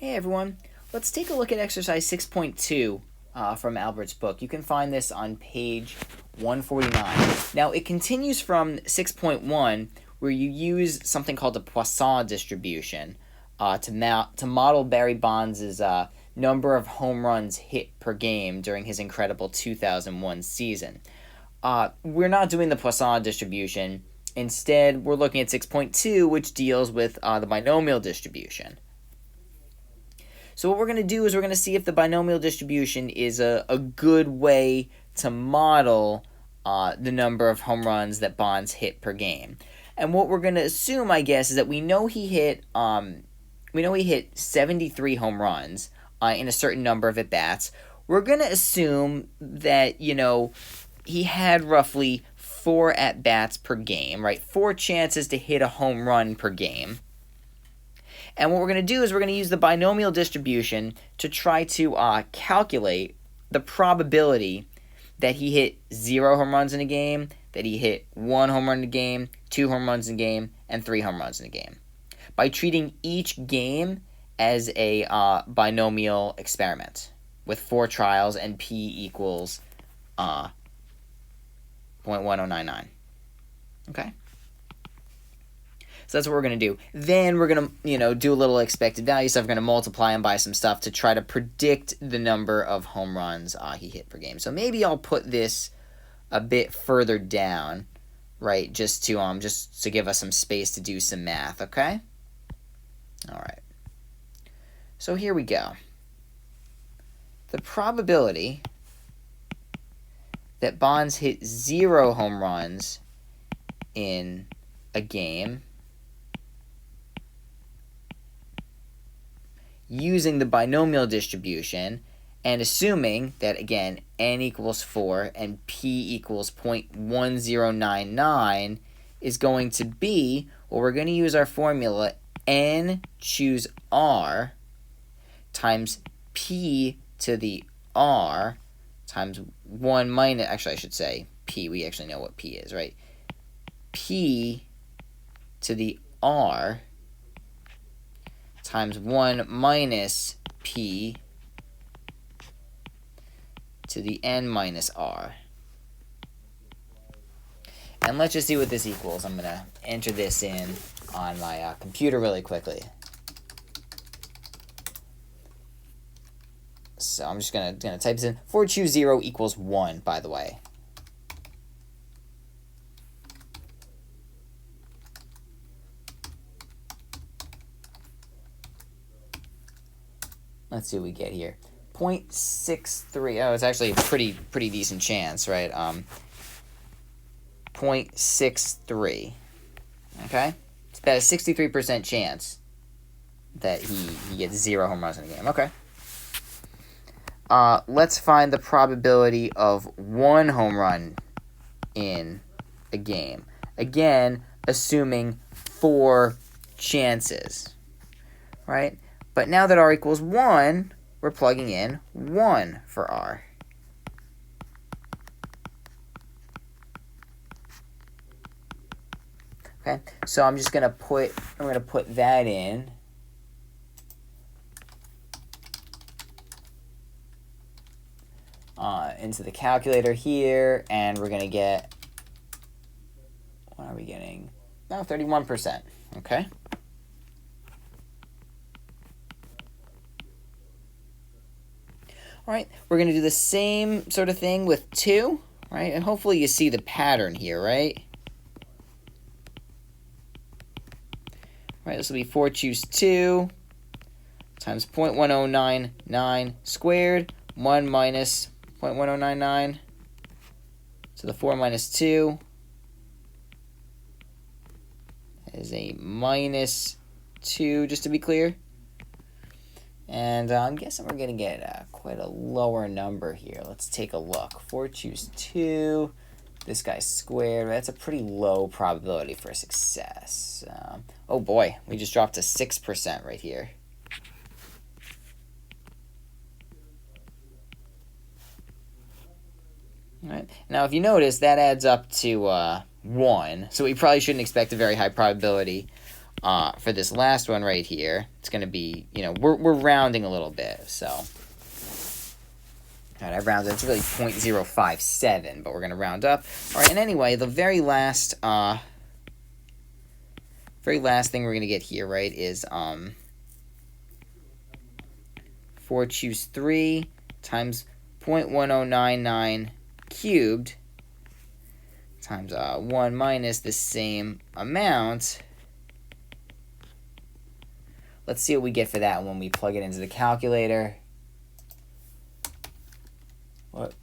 Hey everyone, let's take a look at exercise 6.2 from Albert's book. You can find this on page 149. Now it continues from 6.1 where you use something called the Poisson distribution to model Barry Bonds' number of home runs hit per game during his incredible 2001 season. We're not doing the Poisson distribution. Instead, we're looking at 6.2, which deals with the binomial distribution. So what we're going to do is we're going to see if the binomial distribution is a good way to model the number of home runs that Bonds hit per game. And what we're going to assume, I guess, is that we know he hit 73 home runs in a certain number of at-bats. We're going to assume that, he had roughly 4 at-bats per game, right? 4 chances to hit a home run per game. And what we're going to do is we're going to use the binomial distribution to try to calculate the probability that he hit 0 home runs in a game, that he hit 1 home run in a game, 2 home runs in a game, and 3 home runs in a game, by treating each game as a binomial experiment with 4 trials and p equals 0.1099. Okay? So that's what we're going to do. Then we're going to, do a little expected value stuff. We're going to multiply them by some stuff to try to predict the number of home runs he hit per game. So maybe I'll put this a bit further down, right, just to give us some space to do some math, okay? All right. So here we go. The probability that Bonds hit 0 home runs in a game using the binomial distribution and assuming that, again, n equals 4 and p equals 0.1099 is going to be, well, we're going to use our formula n choose r times p to the r times 1 minus, actually I should say p, we actually know what p is, right? P to the r times 1 minus p to the n minus r. And let's just see what this equals. I'm going to enter this in on my computer really quickly. So I'm just going to type this in. 4 choose 0 equals 1, by the way. Let's see what we get here. 0.63. Oh, it's actually a pretty decent chance, right? 0.63. Okay? It's about a 63% chance that he gets 0 home runs in a game. Okay. Let's find the probability of 1 home run in a game. Again, assuming 4 chances, right? But now that r equals 1, we're plugging in 1 for r. Okay, so I'm gonna put that in. Into the calculator here, and we're gonna get, what are we getting? No, 31%. Okay. All right, we're going to do the same sort of thing with 2, right? And hopefully you see the pattern here, right? All right, this will be 4 choose 2 times 0.1099 squared, 1 minus 0.1099. So the 4 minus 2 is a minus 2, just to be clear. And I'm guessing we're going to get quite a lower number here. Let's take a look. 4 choose 2. This guy's squared. That's a pretty low probability for success. Oh boy, we just dropped to 6% right here. All right. Now, if you notice, that adds up to 1. So we probably shouldn't expect a very high probability for this last one right here, it's going to be, we're rounding a little bit, so. All right, I rounded. It's really 0.057, but we're going to round up. All right, and anyway, the very last thing we're going to get here, right, is 4 choose 3 times 0.1099 cubed times 1 minus the same amount. Let's see what we get for that when we plug it into the calculator. What?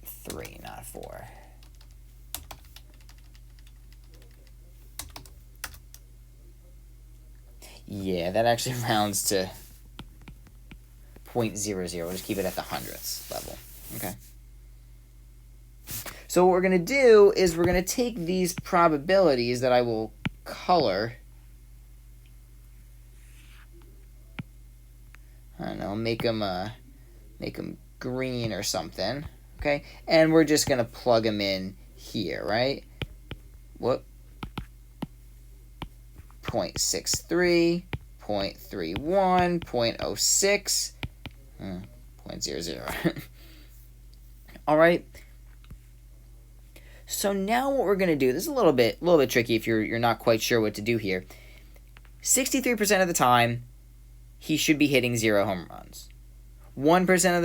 3, not 4. Yeah, that actually rounds to 0.00. We'll just keep it at the hundredths level. Okay. So what we're going to do is we're going to take these probabilities that I will color. I don't know, make them green or something. Okay, and we're just going to plug them in here, right? Whoop. 0.63, 0.31, 0.06, 0.00. All right. So now what we're going to do, this is a little bit tricky if you're not quite sure what to do here. 63% of the time, he should be hitting 0 home runs. 31% of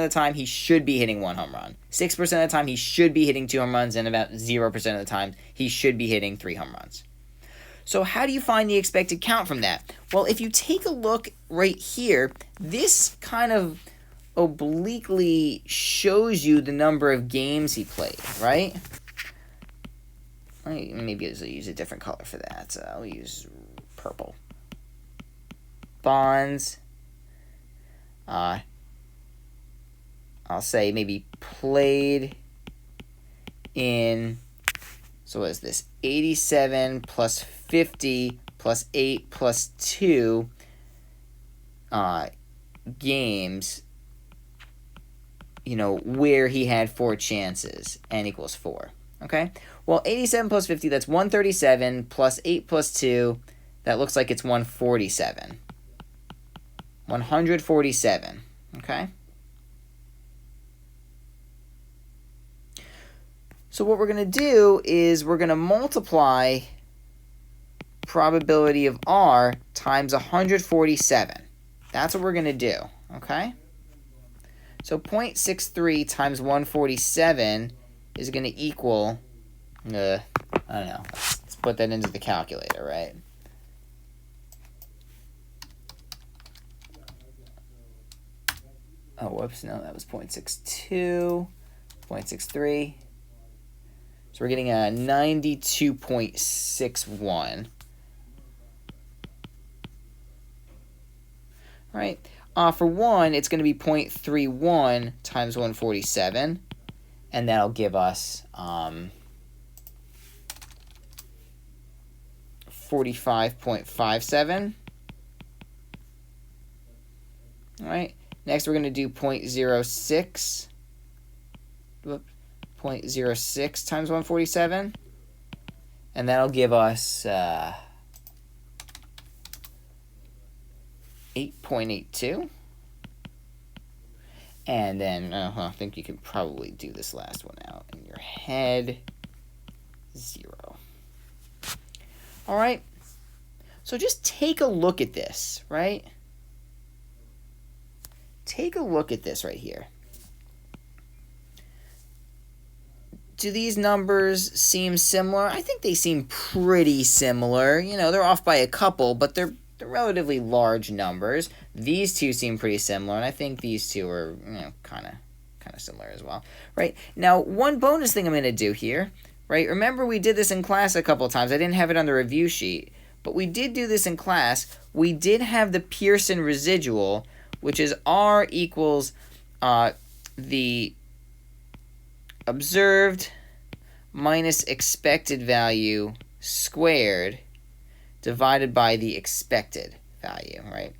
the time, he should be hitting 1 home run. 6% of the time, he should be hitting 2 home runs, and about 0% of the time, he should be hitting 3 home runs. So how do you find the expected count from that? Well, if you take a look right here, this kind of obliquely shows you the number of games he played, right? Maybe I'll use a different color for that. I'll use purple. Bonds. I'll say maybe played in, so what is this? 87 plus 50 plus 8 plus 2 games, where he had 4 chances, n equals 4. Okay? Well, 87 plus 50, that's 137, plus 8 plus 2, that looks like it's 147. 147, okay? So what we're going to do is we're going to multiply probability of R times 147. That's what we're going to do, okay? So 0.63 times 147 is going to equal, I don't know, let's put that into the calculator, right? Oh, whoops, no, that was 0.62, 0.63. So we're getting a 92.61. All right. For 1, it's going to be 0.31 times 147, and that'll give us 45.57. All right. Next, we're going to do 0.06. 0.06 times 147, and that'll give us 8.82. And then, I think you can probably do this last one out in your head. 0. All right. So just take a look at this, right? Take a look at this right here. Do these numbers seem similar? I think they seem pretty similar. They're off by a couple, but they're relatively large numbers. These two seem pretty similar, and I think these two are, kind of similar as well. Right? Now, one bonus thing I'm going to do here, right? Remember we did this in class a couple of times. I didn't have it on the review sheet, but we did do this in class. We did have the Pearson residual, which is R equals the observed minus expected value squared divided by the expected value, right?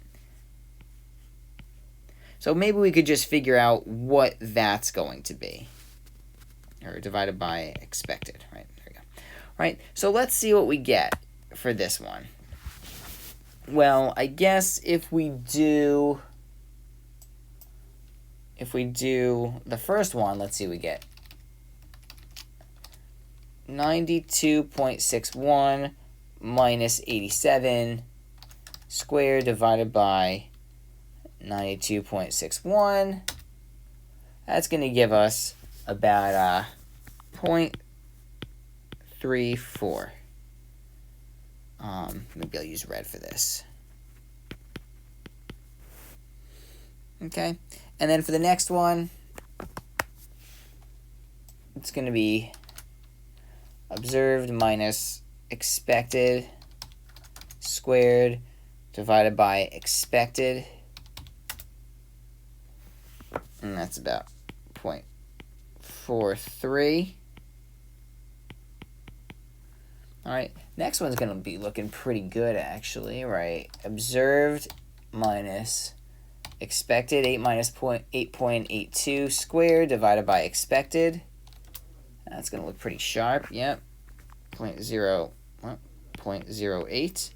So maybe we could just figure out what that's going to be. Or divided by expected, right? There we go. Right, so let's see what we get for this one? Well, I guess if we do the first one, let's see what we get. 92.61 minus 87 squared divided by 92.61. That's going to give us about 0.34. Maybe I'll use red for this. Okay, and then for the next one, it's going to be observed minus expected squared divided by expected, and that's about 0.43. All right, next one's going to be looking pretty good, actually, right? Observed minus expected, 8 minus 8.82 squared divided by expected. That's going to look pretty sharp, yep. 0.08.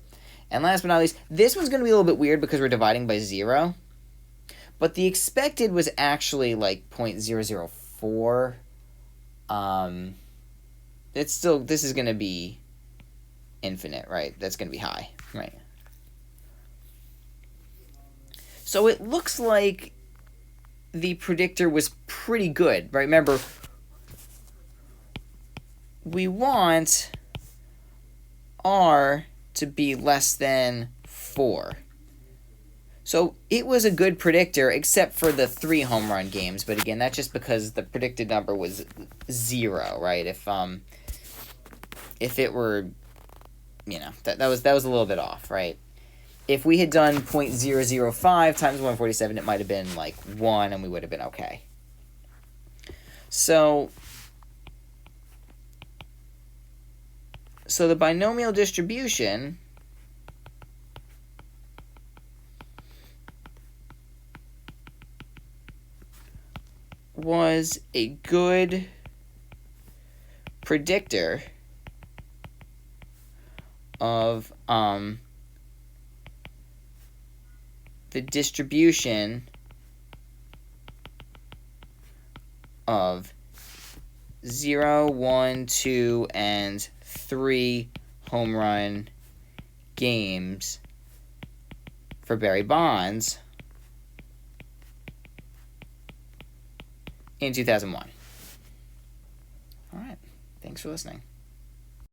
And last but not least, this one's going to be a little bit weird because we're dividing by 0. But the expected was actually like 0.004. It's still, this is going to be infinite, right? That's going to be high, right? So it looks like the predictor was pretty good, right? Remember, we want R to be less than 4. So it was a good predictor, except for the 3 home run games. But again, that's just because the predicted number was 0, right? If it were, you know, that was a little bit off, right? If we had done 0.005 times 147, it might have been like 1, and we would have been okay. So the binomial distribution was a good predictor of the distribution of 0, 1, 2, and 3 home run games for Barry Bonds in 2001. All right. Thanks for listening.